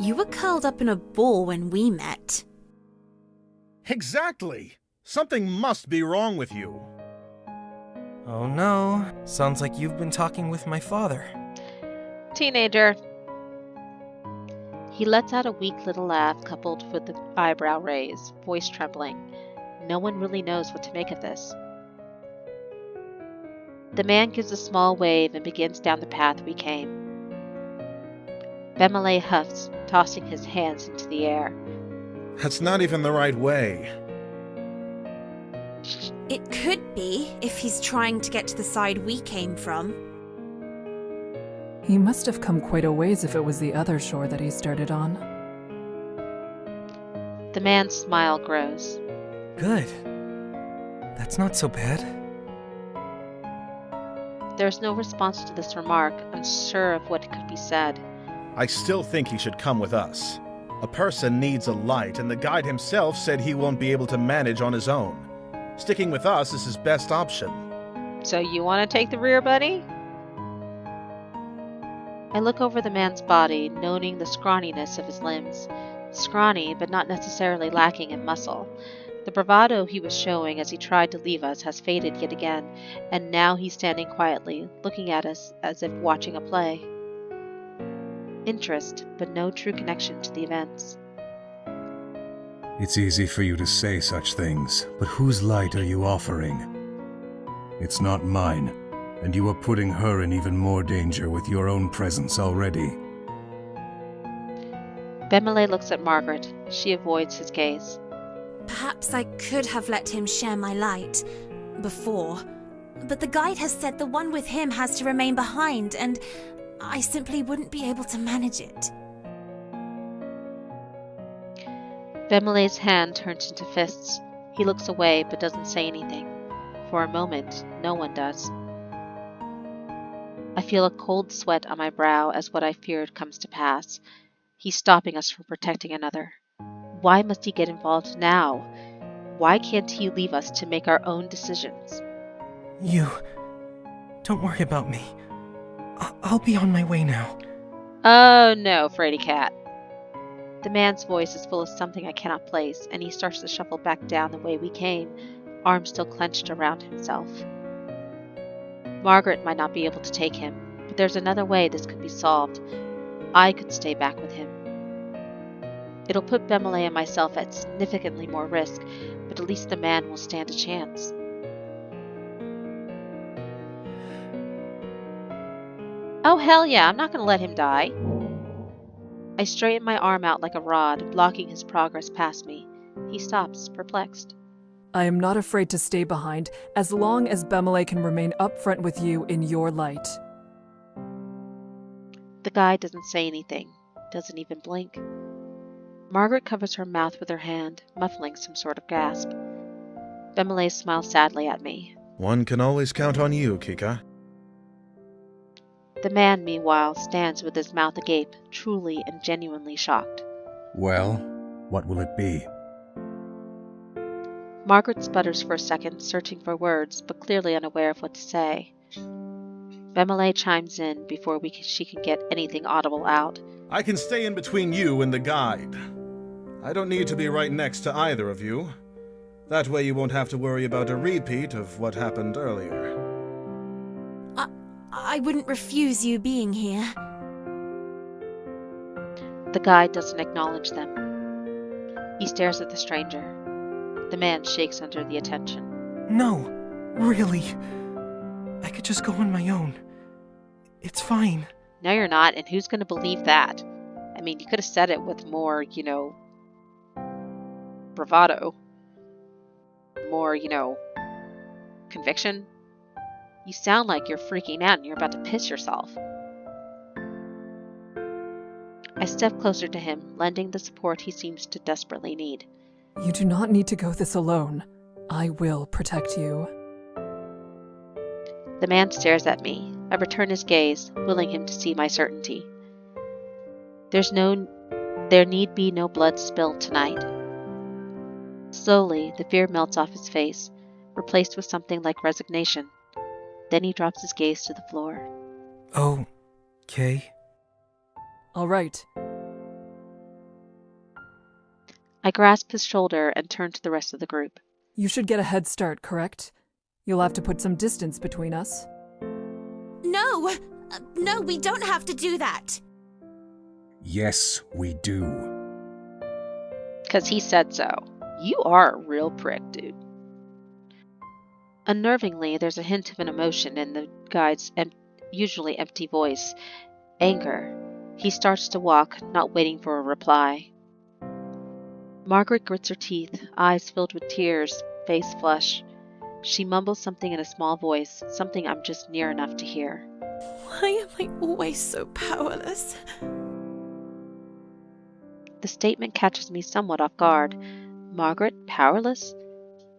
You were curled up in a ball when we met. Exactly! Something must be wrong with you. Oh no, sounds like you've been talking with my father. Teenager. He lets out a weak little laugh coupled with the eyebrow raise, voice trembling. No one really knows what to make of this. The man gives a small wave and begins down the path we came. Bemele huffs, tossing his hands into the air. That's not even the right way. It could be, if he's trying to get to the side we came from. He must have come quite a ways if it was the other shore that he started on. The man's smile grows. Good. That's not so bad. There's no response to this remark, unsure of what could be said. I still think he should come with us. A person needs a light, and the guide himself said he won't be able to manage on his own. Sticking with us is his best option. So you want to take the rear, buddy? I look over the man's body, noting the scrawniness of his limbs. Scrawny, but not necessarily lacking in muscle. The bravado he was showing as he tried to leave us has faded yet again, and now he's standing quietly, looking at us as if watching a play. Interest, but no true connection to the events. It's easy for you to say such things, but whose light are you offering? It's not mine, and you are putting her in even more danger with your own presence already. Bemele looks at Margaret. She avoids his gaze. Perhaps I could have let him share my light before, but the guide has said the one with him has to remain behind, and I simply wouldn't be able to manage it. Bemele's hand turns into fists. He looks away but doesn't say anything. For a moment, no one does. I feel a cold sweat on my brow as what I feared comes to pass. He's stopping us from protecting another. Why must he get involved now? Why can't he leave us to make our own decisions? You... Don't worry about me. I'll be on my way now. Oh no, Frady Cat. The man's voice is full of something I cannot place, and he starts to shuffle back down the way we came, arms still clenched around himself. Margaret might not be able to take him, but there's another way this could be solved. I could stay back with him. It'll put Bemele and myself at significantly more risk, but at least the man will stand a chance. Oh hell yeah, I'm not going to let him die. I straighten my arm out like a rod, blocking his progress past me. He stops, perplexed. I am not afraid to stay behind, as long as Bemele can remain up front with you in your light. The guy doesn't say anything, doesn't even blink. Margaret covers her mouth with her hand, muffling some sort of gasp. Bemele smiles sadly at me. One can always count on you, Kika. The man, meanwhile, stands with his mouth agape, truly and genuinely shocked. Well, what will it be? Margaret sputters for a second, searching for words, but clearly unaware of what to say. Bemele chimes in before she can get anything audible out. I can stay in between you and the guide. I don't need to be right next to either of you. That way you won't have to worry about a repeat of what happened earlier. I wouldn't refuse you being here. The guide doesn't acknowledge them. He stares at the stranger. The man shakes under the attention. No, really. I could just go on my own. It's fine. No, you're not, and who's going to believe that? I mean, you could have said it with more, bravado. More, conviction. You sound like you're freaking out and you're about to piss yourself. I step closer to him, lending the support he seems to desperately need. You do not need to go this alone. I will protect you. The man stares at me. I return his gaze, willing him to see my certainty. There need be no blood spilled tonight. Slowly, the fear melts off his face, replaced with something like resignation. Then he drops his gaze to the floor. Okay. All right. I grasp his shoulder and turn to the rest of the group. You should get a head start, correct? You'll have to put some distance between us. No! No, we don't have to do that! Yes, we do. 'Cause he said so. You are a real prick, dude. Unnervingly, there's a hint of an emotion in the guide's usually empty voice. Anger. He starts to walk, not waiting for a reply. Margaret grits her teeth, eyes filled with tears, face flush. She mumbles something in a small voice, something I'm just near enough to hear. Why am I always so powerless? The statement catches me somewhat off guard. Margaret, powerless?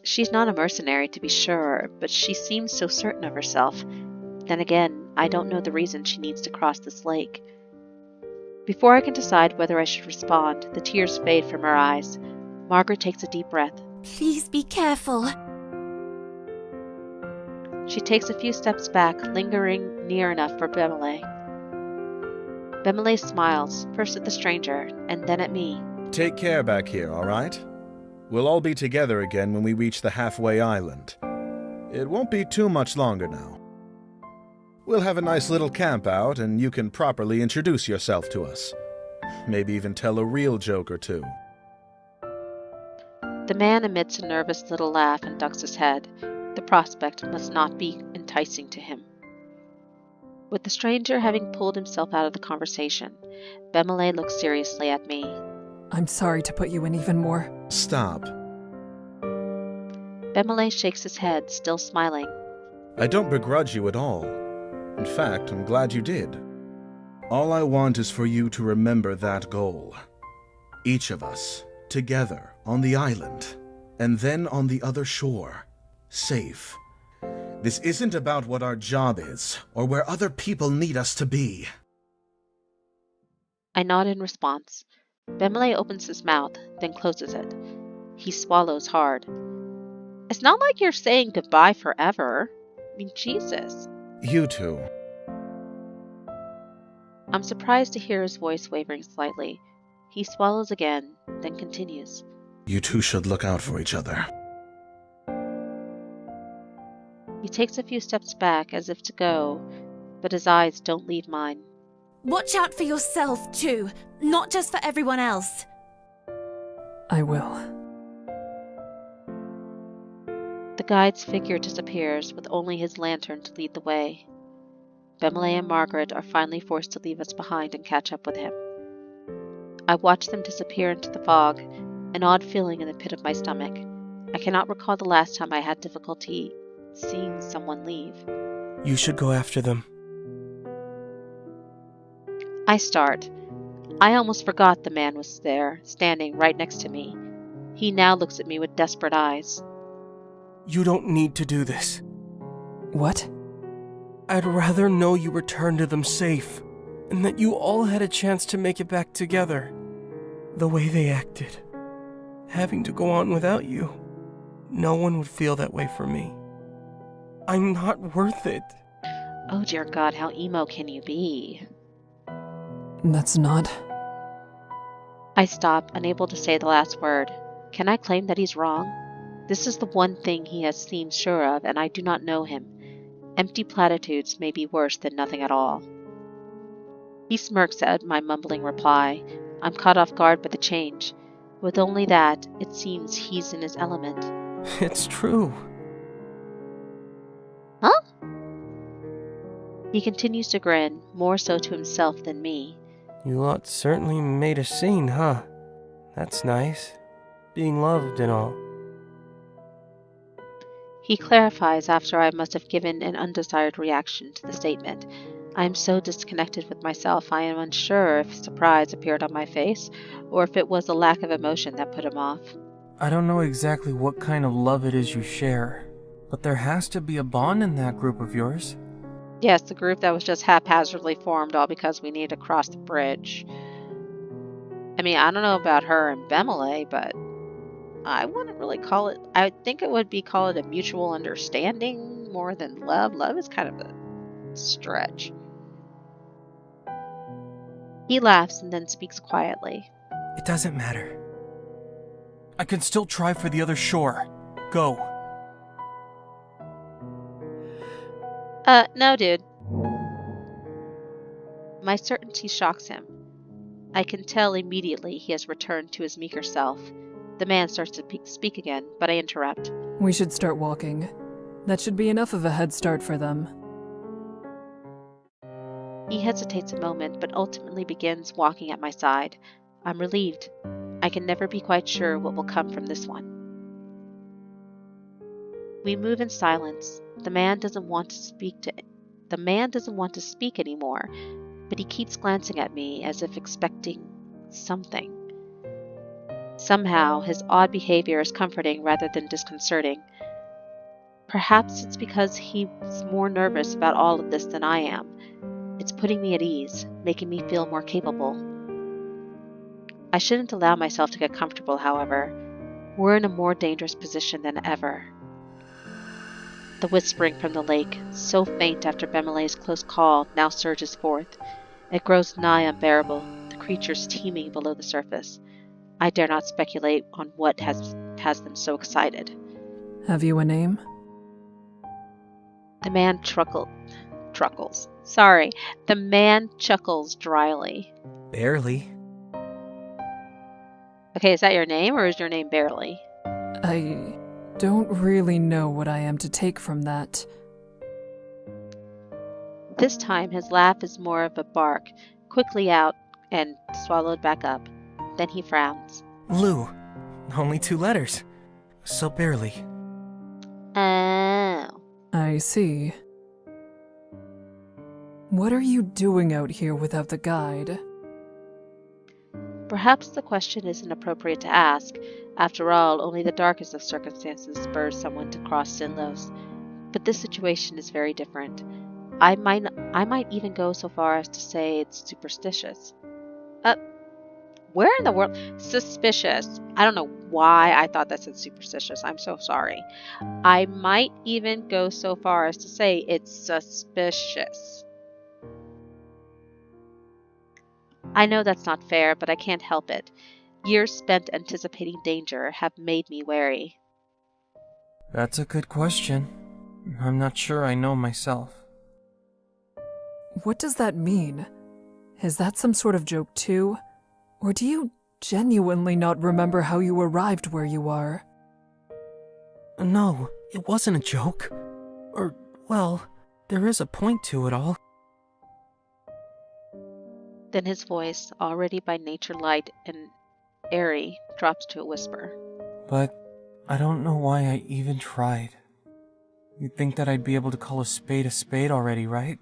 She's not a mercenary, to be sure, but she seems so certain of herself. Then again, I don't know the reason she needs to cross this lake. Before I can decide whether I should respond, the tears fade from her eyes. Margaret takes a deep breath. Please be careful. She takes a few steps back, lingering near enough for Bemele. Bemele smiles, first at the stranger, and then at me. Take care back here, all right? We'll all be together again when we reach the halfway island. It won't be too much longer now. We'll have a nice little camp out, and you can properly introduce yourself to us. Maybe even tell a real joke or two. The man emits a nervous little laugh and ducks his head. The prospect must not be enticing to him. With the stranger having pulled himself out of the conversation, Bemele looks seriously at me. I'm sorry to put you in even more. Stop. Bemele shakes his head, still smiling. I don't begrudge you at all. In fact, I'm glad you did. All I want is for you to remember that goal. Each of us, together, on the island, and then on the other shore, safe. This isn't about what our job is, or where other people need us to be. I nod in response. Bemele opens his mouth, then closes it. He swallows hard. It's not like you're saying goodbye forever. I mean, Jesus. You too. I'm surprised to hear his voice wavering slightly. He swallows again, then continues. You two should look out for each other. He takes a few steps back as if to go, but his eyes don't leave mine. Watch out for yourself, too, not just for everyone else. I will. The guide's figure disappears, with only his lantern to lead the way. Bemele and Margaret are finally forced to leave us behind and catch up with him. I watch them disappear into the fog, an odd feeling in the pit of my stomach. I cannot recall the last time I had difficulty seeing someone leave. You should go after them. I start. I almost forgot the man was there, standing right next to me. He now looks at me with desperate eyes. You don't need to do this. What? I'd rather know you returned to them safe, and that you all had a chance to make it back together. The way they acted, having to go on without you, no one would feel that way for me. I'm not worth it. Oh dear God, how emo can you be? That's not... I stop, unable to say the last word. Can I claim that he's wrong? This is the one thing he has seemed sure of, and I do not know him. Empty platitudes may be worse than nothing at all. He smirks at my mumbling reply. I'm caught off guard by the change. With only that, it seems he's in his element. It's true. Huh? He continues to grin, more so to himself than me. You lot certainly made a scene, huh? That's nice. Being loved and all. He clarifies after I must have given an undesired reaction to the statement. I am so disconnected with myself I am unsure if surprise appeared on my face, or if it was a lack of emotion that put him off. I don't know exactly what kind of love it is you share, but there has to be a bond in that group of yours. Yes, the group that was just haphazardly formed all because we needed to cross the bridge. I mean, I don't know about her and Bemele, but I wouldn't really call it. I think it would be call it a mutual understanding more than love. Love is kind of a stretch. He laughs and then speaks quietly. It doesn't matter. I can still try for the other shore. Go. No, dude. My certainty shocks him. I can tell immediately he has returned to his meeker self. The man starts to speak again, but I interrupt. We should start walking. That should be enough of a head start for them. He hesitates a moment, but ultimately begins walking at my side. I'm relieved. I can never be quite sure what will come from this one. We move in silence. The man doesn't want to speak anymore, but he keeps glancing at me as if expecting something. Somehow, his odd behavior is comforting rather than disconcerting. Perhaps it's because he's more nervous about all of this than I am. It's putting me at ease, making me feel more capable. I shouldn't allow myself to get comfortable, however. We're in a more dangerous position than ever. The whispering from the lake, so faint after Bemele's close call, now surges forth. It grows nigh unbearable, the creatures teeming below the surface. I dare not speculate on what has them so excited. Have you a name? The man The man chuckles dryly. Barely. Okay, is that your name, or is your name Barely? I don't really know what I am to take from that. This time his laugh is more of a bark, quickly out and swallowed back up. Then he frowns. Lou. Only 2 letters. So barely. Oh. I see. What are you doing out here without the guide? Perhaps the question isn't appropriate to ask. After all, only the darkest of circumstances spurs someone to cross Sinlos. But this situation is very different. I might even go so far as to say it's superstitious. Where in the world? Suspicious. I don't know why I thought that said superstitious. I'm so sorry. I might even go so far as to say it's suspicious. I know that's not fair, but I can't help it. Years spent anticipating danger have made me wary. That's a good question. I'm not sure I know myself. What does that mean? Is that some sort of joke too? Or do you genuinely not remember how you arrived where you are? No, it wasn't a joke. Or, well, there is a point to it all. Then his voice, already by nature light and airy, drops to a whisper. But I don't know why I even tried. You'd think that I'd be able to call a spade already, right?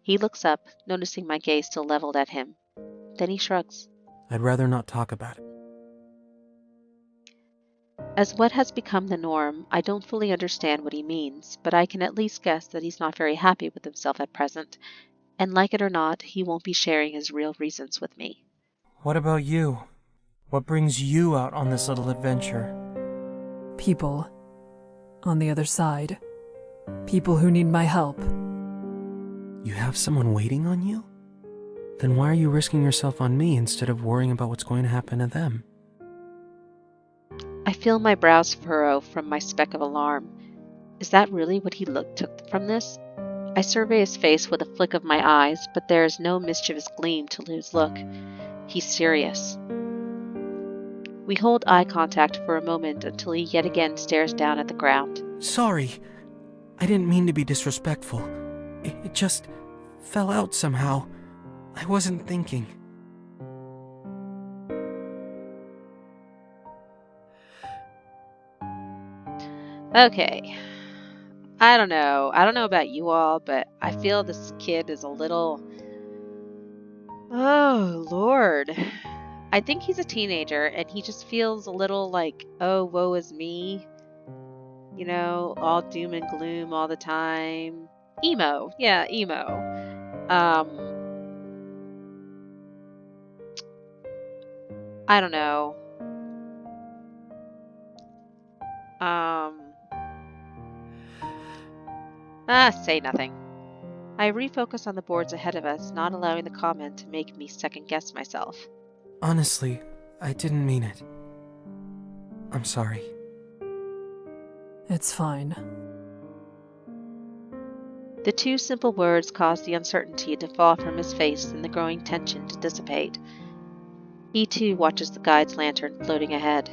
He looks up, noticing my gaze still leveled at him. Then he shrugs. I'd rather not talk about it. As what has become the norm, I don't fully understand what he means, but I can at least guess that he's not very happy with himself at present, and like it or not, he won't be sharing his real reasons with me. What about you? What brings you out on this little adventure? People. On the other side. People who need my help. You have someone waiting on you? Then why are you risking yourself on me instead of worrying about what's going to happen to them? I feel my brows furrow from my speck of alarm. Is that really what he took from this? I survey his face with a flick of my eyes, but there is no mischievous gleam to his look. He's serious. We hold eye contact for a moment until he yet again stares down at the ground. Sorry. I didn't mean to be disrespectful. It just fell out somehow. I wasn't thinking. Okay. I don't know. I don't know about you all, but I feel this kid is a little... Oh, Lord. I think he's a teenager, and he just feels a little like, oh, woe is me. You know, all doom and gloom all the time. Emo. Yeah, emo. I don't know. Say nothing. I refocus on the boards ahead of us, not allowing the comment to make me second-guess myself. Honestly, I didn't mean it. I'm sorry. It's fine. The two simple words caused the uncertainty to fall from his face and the growing tension to dissipate. He too watches the guide's lantern floating ahead.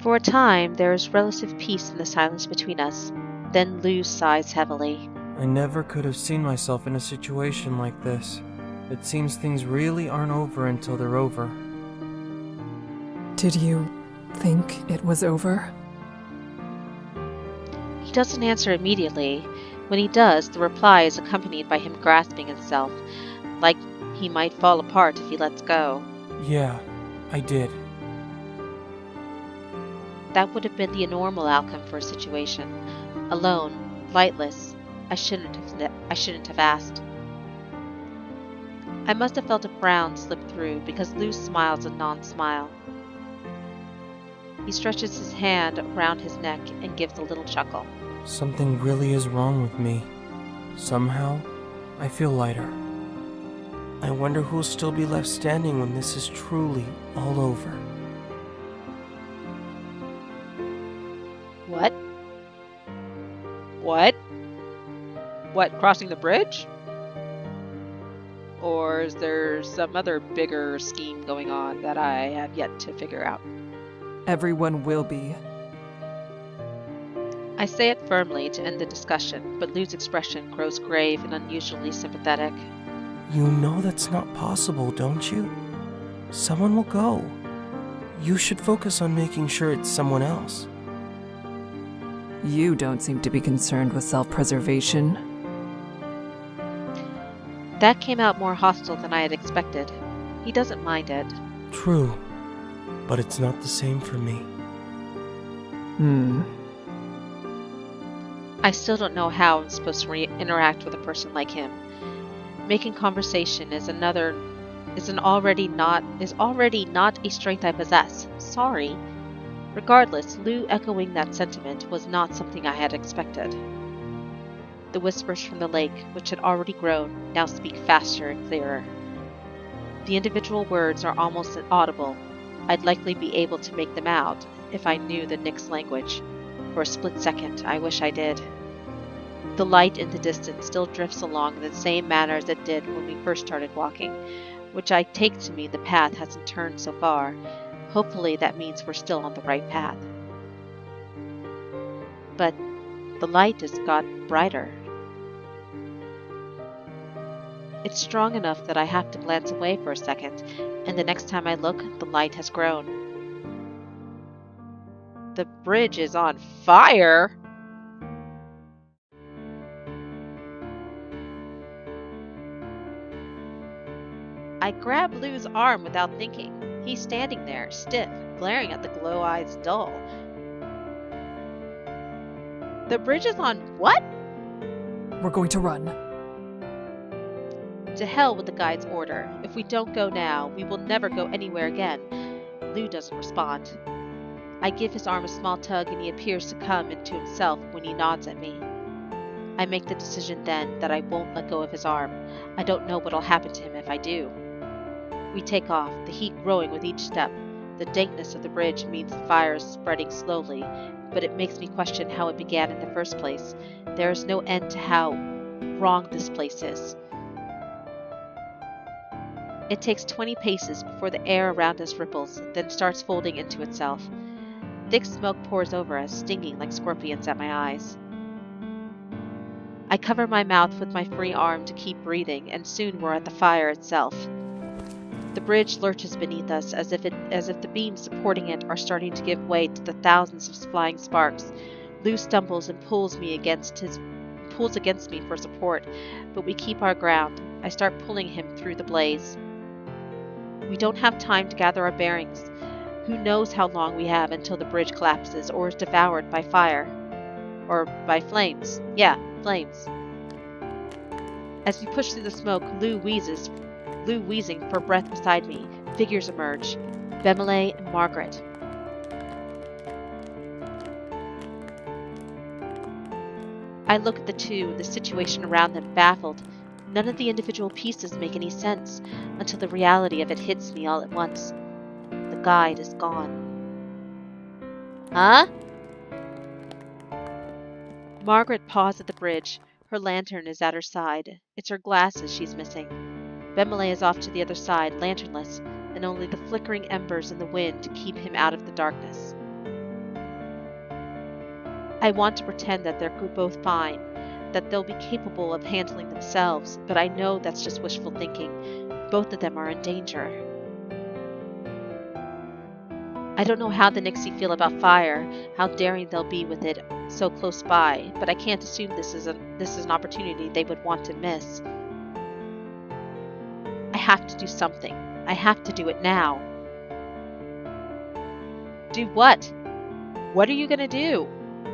For a time, there is relative peace in the silence between us. Then Lou sighs heavily. I never could have seen myself in a situation like this. It seems things really aren't over until they're over. Did you think it was over? He doesn't answer immediately. When he does, the reply is accompanied by him grasping himself, like he might fall apart if he lets go. Yeah, I did. That would have been the normal outcome for a situation. Alone, lightless, I shouldn't have asked. I must have felt a frown slip through because Lou smiles a non-smile. He stretches his hand around his neck and gives a little chuckle. Something really is wrong with me. Somehow, I feel lighter. I wonder who'll still be left standing when this is truly all over. What? What? What, crossing the bridge? Or is there some other bigger scheme going on that I have yet to figure out? Everyone will be. I say it firmly to end the discussion, but Lou's expression grows grave and unusually sympathetic. You know that's not possible, don't you? Someone will go. You should focus on making sure it's someone else. You don't seem to be concerned with self-preservation. That came out more hostile than I had expected. He doesn't mind it. True, but it's not the same for me. I still don't know how I'm supposed to interact with a person like him. Making conversation is already not a strength I possess. Sorry. Regardless, Lou echoing that sentiment was not something I had expected. The whispers from the lake, which had already grown, now speak faster and clearer. The individual words are almost inaudible. I'd likely be able to make them out if I knew the Nyx language. For a split second, I wish I did. The light in the distance still drifts along in the same manner as it did when we first started walking, which I take to mean the path hasn't turned so far. Hopefully that means we're still on the right path. But the light has got brighter. It's strong enough that I have to glance away for a second, and the next time I look, the light has grown. The bridge is on fire! I grab Lou's arm without thinking. He's standing there, stiff, glaring at the glow eyes dull. The bridge is on what? We're going to run. To hell with the guide's order. If we don't go now, we will never go anywhere again. Lou doesn't respond. I give his arm a small tug and he appears to come into himself when he nods at me. I make the decision then that I won't let go of his arm. I don't know what'll happen to him if I do. We take off, the heat growing with each step. The dankness of the bridge means the fire is spreading slowly, but it makes me question how it began in the first place. There is no end to how wrong this place is. It takes 20 paces before the air around us ripples, then starts folding into itself. Thick smoke pours over us, stinging like scorpions at my eyes. I cover my mouth with my free arm to keep breathing, and soon we're at the fire itself. The bridge lurches beneath us as if the beams supporting it are starting to give way to the thousands of flying sparks. Lou stumbles and pulls against me for support, but we keep our ground. I start pulling him through the blaze. We don't have time to gather our bearings. Who knows how long we have until the bridge collapses or is devoured by fire. Or by flames. Yeah, flames. As we push through the smoke, Lou wheezing for breath beside me. Figures emerge. Bemele and Margaret. I look at the two, the situation around them, baffled. None of the individual pieces make any sense until the reality of it hits me all at once. The guide is gone. Huh? Margaret paused at the bridge. Her lantern is at her side. It's her glasses she's missing. Bemele is off to the other side, lanternless, and only the flickering embers in the wind to keep him out of the darkness. I want to pretend that they're both fine, that they'll be capable of handling themselves, but I know that's just wishful thinking. Both of them are in danger. I don't know how the Nixie feel about fire, how daring they'll be with it so close by, but I can't assume this is an opportunity they would want to miss. I have to do something. I have to do it now. Do what? What are you going to do?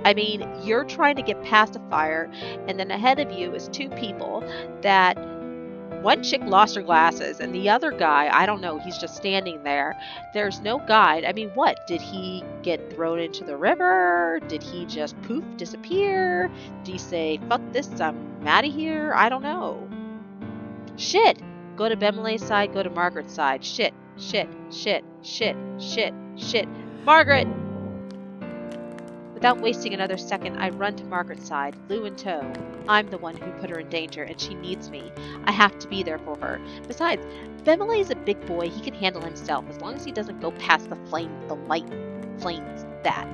I mean, you're trying to get past a fire, and then ahead of you is two people that one chick lost her glasses, and the other guy, I don't know, he's just standing there. There's no guide. I mean, what? Did he get thrown into the river? Did he just poof, disappear? Did he say, fuck this, I'm out of here? I don't know. Shit! Go to Bemele's side, go to Margaret's side. Shit, shit, shit, shit, shit, shit. Margaret! Without wasting another second, I run to Margaret's side, Lou in tow. I'm the one who put her in danger, and she needs me. I have to be there for her. Besides, Bemele is a big boy. He can handle himself, as long as he doesn't go past the light flames that.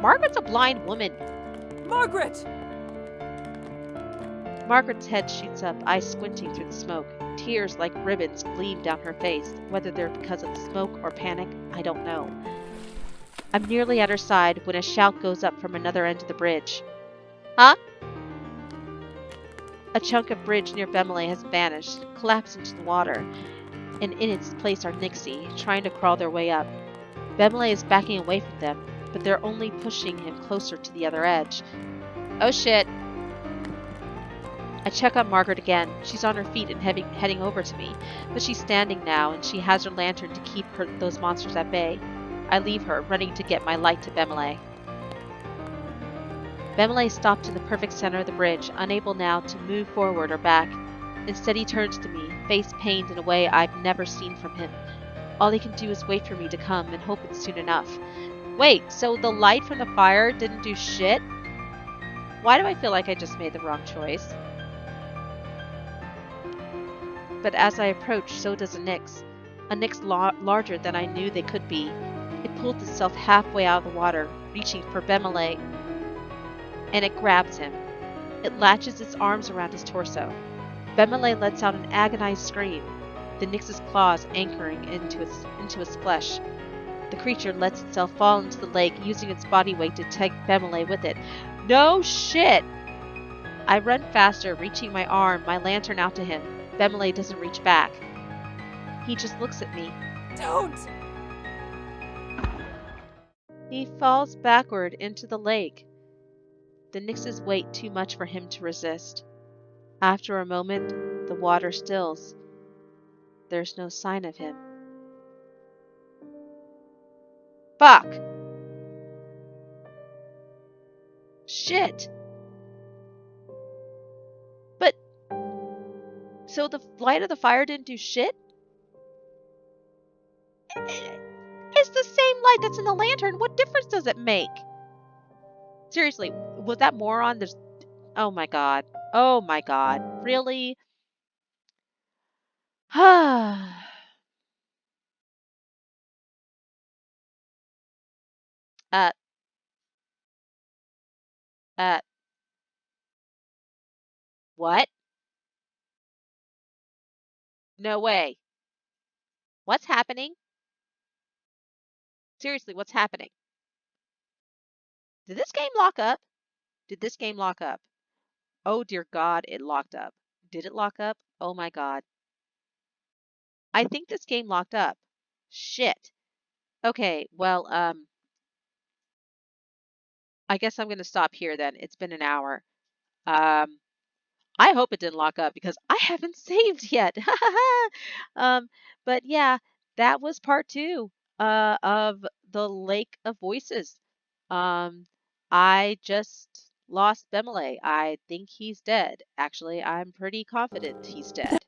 Margaret's a blind woman. Margaret! Margaret's head shoots up, eyes squinting through the smoke. Tears like ribbons gleam down her face. Whether they're because of the smoke or panic, I don't know. I'm nearly at her side when a shout goes up from another end of the bridge. Huh? A chunk of bridge near Bemele has vanished, collapsed into the water, and in its place are Nixie, trying to crawl their way up. Bemele is backing away from them, but they're only pushing him closer to the other edge. Oh shit! I check on Margaret again. She's on her feet and heading over to me, but she's standing now, and she has her lantern to keep those monsters at bay. I leave her, running to get my light to Bemele. Bemele stopped in the perfect center of the bridge, unable now to move forward or back. Instead he turns to me, face pained in a way I've never seen from him. All he can do is wait for me to come and hope it's soon enough. Wait, so the light from the fire didn't do shit? Why do I feel like I just made the wrong choice? But as I approach, so does a Nyx. A Nyx larger than I knew they could be. It pulls itself halfway out of the water, reaching for Bemele, and it grabs him. It latches its arms around his torso. Bemele lets out an agonized scream, the Nyx's claws anchoring into its flesh. The creature lets itself fall into the lake, using its body weight to take Bemele with it. No shit! I run faster, reaching my arm, my lantern out to him. Bemele doesn't reach back. He just looks at me. Don't! He falls backward into the lake. The Nyx's weight too much for him to resist. After a moment, the water stills. There's no sign of him. Fuck! Shit! But... so the light of the fire didn't do shit? It's the same light that's in the lantern. What difference does it make? Seriously, was that moron? Oh my god. Oh my god. Really? What? No way. What's happening? Seriously, what's happening? Did this game lock up? Did this game lock up? Oh dear god, it locked up. Did it lock up? Oh my god. I think this game locked up. Shit. Okay, well, I guess I'm going to stop here then. It's been an hour. Um, I hope it didn't lock up because I haven't saved yet. um, but yeah, that was part two of the Lake of Voices. Um, I just lost Bemele. I think he's dead. Actually, I'm pretty confident he's dead.